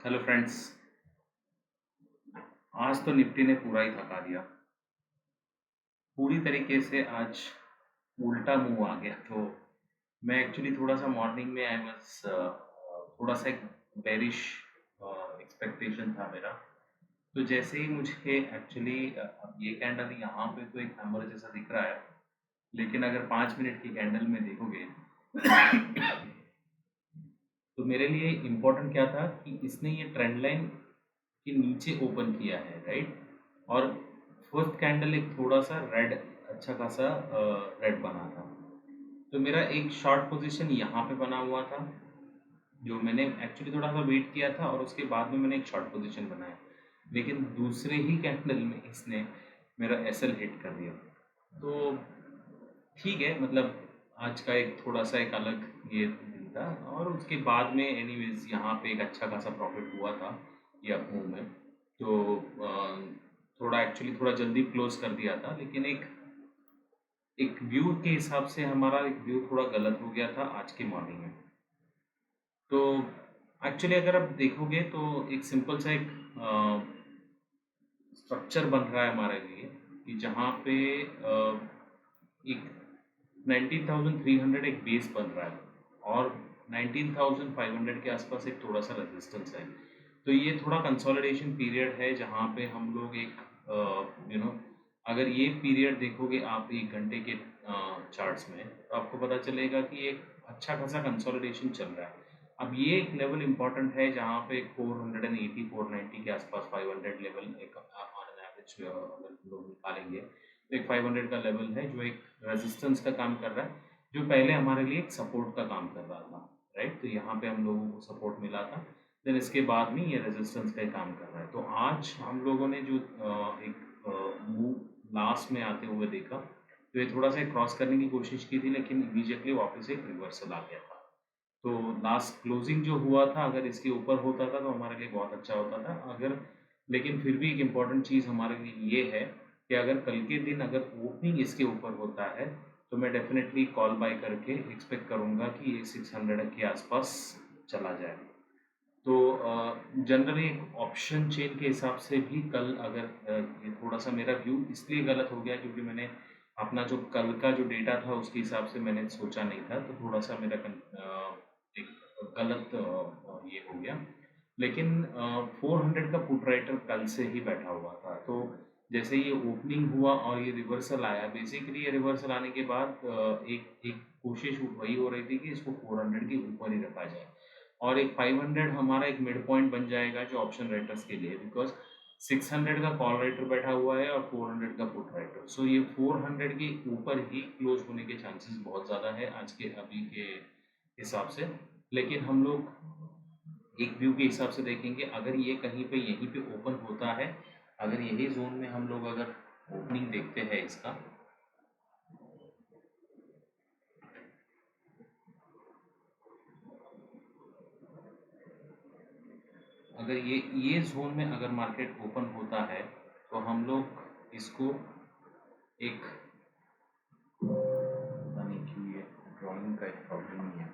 Hello friends. आज तो Nifty ने पूरा ही थका दिया। पूरी तरीके से आज उल्टा मूव आ गया। तो मैं एक्चुअली थोड़ा सा मॉर्निंग में आई वाज थोड़ा सा एक बेरिश एक्सपेक्टेशन था मेरा। तो जैसे ही मुझे एक्चुअली अब ये कैंडल यहाँ पे तो एक नंबर जैसा दिख रहा है, लेकिन अगर 5 मिनट की कैंडल में देखोगे तो मेरे लिए इम्पोर्टेंट क्या था कि इसने ये ट्रेंड लाइन के नीचे ओपन किया है, राइट। और फर्स्ट कैंडल एक थोड़ा सा रेड, अच्छा खासा रेड बना था। तो मेरा एक शॉर्ट पोजीशन यहाँ पे बना हुआ था, जो मैंने एक्चुअली थोड़ा सा वेट किया था और उसके बाद में मैंने एक शॉर्ट पोजीशन बनाया। लेकिन दूसरे ही कैंडल में इसने मेरा एसएल हिट कर दिया। तो ठीक है, मतलब आज का एक थोड़ा सा एक अलग ये दिन था। और उसके बाद में एनीवेज यहाँ पे एक अच्छा खासा प्रॉफिट हुआ था ये अप मूव में। तो थोड़ा एक्चुअली थोड़ा जल्दी क्लोज कर दिया था, लेकिन एक एक व्यू के हिसाब से हमारा एक व्यू थोड़ा गलत हो गया था आज की मॉर्निंग में। तो एक्चुअली अगर आप देखोगे तो एक सिंपल सा एक स्ट्रक्चर बन रहा है हमारे लिए, कि जहाँ पे एक 19,300 एक बेस बन रहा है और 19,500 के आसपास एक थोड़ा सा रेजिस्टेंस है। तो ये थोड़ा कंसोलिडेशन पीरियड है जहाँ पे हम लोग एक अगर ये पीरियड देखोगे आप 1 घंटे के चार्ट्स में, तो आपको पता चलेगा कि एक अच्छा खासा कंसोलिडेशन चल रहा है। अब ये एक लेवल इंपॉर्टेंट है जहाँ पे 480 490 के आसपास 500 लेवल एक ऑन एन एवरेज अगर हम लोग निकालेंगे तो एक 500 का लेवल है जो एक रेजिस्टेंस का काम कर रहा है, जो पहले हमारे लिए एक सपोर्ट का काम कर रहा था, राइट। तो यहाँ पे हम लोगों को सपोर्ट मिला था, देन इसके बाद में ये रेजिस्टेंस का काम कर रहा है। तो आज हम लोगों ने जो एक मूव लास्ट में आते हुए देखा, तो ये थोड़ा सा क्रॉस करने की कोशिश की थी, लेकिन इमीडिएटली वापस एक रिवर्सल आ गया था। तो लास्ट क्लोजिंग जो हुआ था, अगर इसके ऊपर होता था तो हमारे लिए बहुत अच्छा होता था। अगर लेकिन फिर भी एक इम्पॉर्टेंट चीज़ हमारे लिए ये है कि अगर कल के दिन अगर ओपनिंग इसके ऊपर होता है तो मैं डेफिनेटली कॉल बाय करके एक्सपेक्ट करूँगा कि ये 600 के आसपास चला जाए। तो जनरली एक ऑप्शन चेन के हिसाब से भी कल अगर ये थोड़ा सा मेरा व्यू इसलिए गलत हो गया क्योंकि मैंने अपना जो कल का जो डेटा था उसके हिसाब से मैंने सोचा नहीं था, तो थोड़ा सा मेरा एक गलत ये हो गया। लेकिन 400 का पुट राइटर कल से ही बैठा हुआ था। तो जैसे ये ओपनिंग हुआ और ये रिवर्सल आया, बेसिकली ये रिवर्सल आने के बाद एक एक कोशिश वही हो रही थी कि इसको 400 के ऊपर ही रखा जाए और एक 500 हमारा एक मिड पॉइंट बन जाएगा जो ऑप्शन राइटर्स के लिए, बिकॉज 600 का कॉल राइटर बैठा हुआ है और 400 का पुट राइटर। सो ये 400 के ऊपर ही क्लोज होने के चांसेस बहुत ज़्यादा है आज के अभी के हिसाब से। लेकिन हम लोग एक व्यू के हिसाब से देखेंगे, अगर ये कहीं पे यहीं पे ओपन होता है, अगर यही जोन में हम लोग अगर ओपनिंग देखते हैं इसका, अगर ये जोन में अगर मार्केट ओपन होता है तो हम लोग इसको एक, पता नहीं क्यों ये ड्राइंग का एक प्रॉब्लम ही है।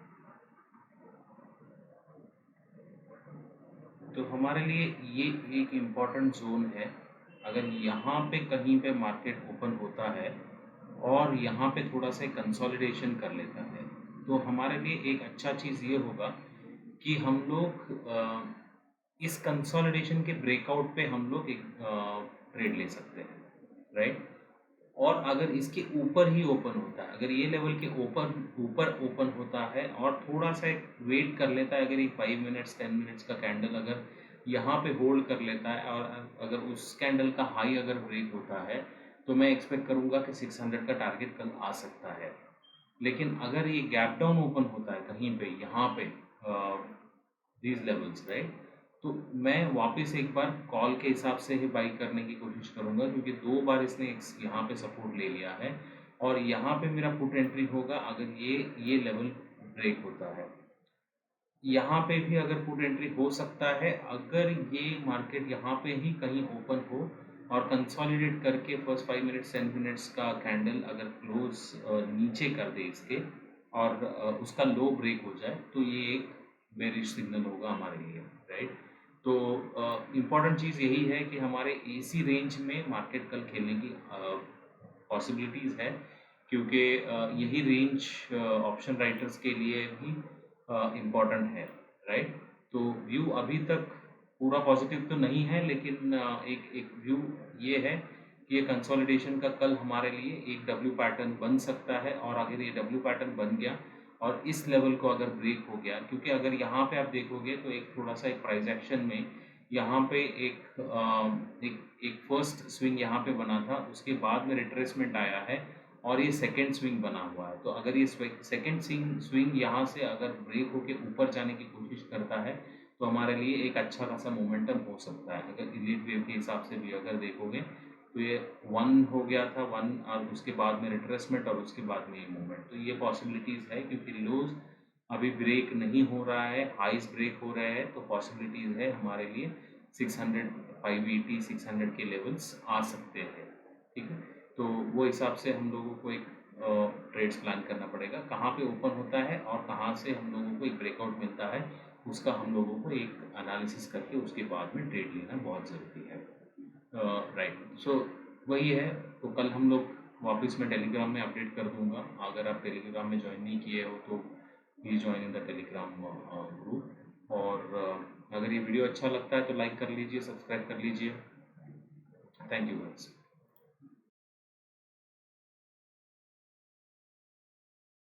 तो हमारे लिए ये एक इम्पॉर्टेंट जोन है। अगर यहाँ पे कहीं पे मार्केट ओपन होता है और यहाँ पे थोड़ा सा कंसोलिडेशन कर लेता है, तो हमारे लिए एक अच्छा चीज़ ये होगा कि हम लोग इस कंसोलिडेशन के ब्रेकआउट पे हम लोग एक ट्रेड ले सकते हैं, राइट। और अगर इसके ऊपर ही ओपन होता है, अगर ये लेवल के ऊपर ऊपर ओपन होता है और थोड़ा सा एक वेट कर लेता है, अगर ये 5 मिनट्स 10 मिनट्स का कैंडल अगर यहाँ पे होल्ड कर लेता है और अगर उस कैंडल का हाई अगर ब्रेक होता है, तो मैं एक्सपेक्ट करूँगा कि 600 का टारगेट कल आ सकता है। लेकिन अगर ये गैप डाउन ओपन होता है कहीं पे यहाँ पे दीज लेवल्स, राइट, तो मैं वापस एक बार कॉल के हिसाब से ही बाई करने की कोशिश करूँगा, क्योंकि 2 बार इसने यहाँ पे सपोर्ट ले लिया है और यहाँ पे मेरा पुट एंट्री होगा अगर ये लेवल ब्रेक होता है। यहाँ पे भी अगर पुट एंट्री हो सकता है अगर ये मार्केट यहाँ पे ही कहीं ओपन हो और कंसोलिडेट करके फर्स्ट 5 मिनट्स 10 मिनट्स का कैंडल अगर क्लोज नीचे कर दे इसके और उसका लो ब्रेक हो जाए, तो ये एक बेरिश सिग्नल होगा हमारे लिए, राइट। तो इम्पॉर्टेंट चीज़ यही है कि हमारे एसी रेंज में मार्केट कल खेलने की पॉसिबिलिटीज़ है, क्योंकि यही रेंज ऑप्शन राइटर्स के लिए भी इम्पॉर्टेंट है, राइट। तो व्यू अभी तक पूरा पॉजिटिव तो नहीं है, लेकिन एक एक व्यू ये है कि ये कंसोलिडेशन का कल हमारे लिए एक डब्ल्यू पैटर्न बन सकता है, और अगर ये डब्ल्यू पैटर्न बन गया और इस लेवल को अगर ब्रेक हो गया, क्योंकि अगर यहाँ पे आप देखोगे तो एक थोड़ा सा एक प्राइस एक्शन में यहाँ पे एक फर्स्ट स्विंग यहाँ पे बना था, उसके बाद में रिट्रेसमेंट आया है और ये सेकंड स्विंग बना हुआ है। तो अगर ये सेकंड स्विंग यहाँ से अगर ब्रेक होके ऊपर जाने की कोशिश करता है तो हमारे लिए एक अच्छा खासा मोमेंटम हो सकता है। अगर इलीट वेव के हिसाब से भी अगर देखोगे तो ये 1 हो गया था, 1 और उसके बाद में रिट्रेसमेंट और उसके बाद में ये मूवमेंट, तो ये पॉसिबिलिटीज़ है, क्योंकि लोज अभी ब्रेक नहीं हो रहा है, हाइस ब्रेक हो रहे हैं, तो पॉसिबिलिटीज़ है हमारे लिए 600, 580, 600 के लेवल्स आ सकते हैं, ठीक है। तो वो हिसाब से हम लोगों को एक ट्रेड्स प्लान करना पड़ेगा, कहाँ पे ओपन होता है और कहाँ से हम लोगों को एक ब्रेकआउट मिलता है, उसका हम लोगों को एक एनालिसिस करके उसके बाद में ट्रेड लेना बहुत ज़रूरी है। राइट, सो वही है। तो कल हम लोग वापस मैं टेलीग्राम में अपडेट कर दूंगा। अगर आप टेलीग्राम में ज्वाइन नहीं किए हो तो please join in the Telegram group. और अगर ये वीडियो अच्छा लगता है तो लाइक कर लीजिए, सब्सक्राइब कर लीजिए। Thank you guys.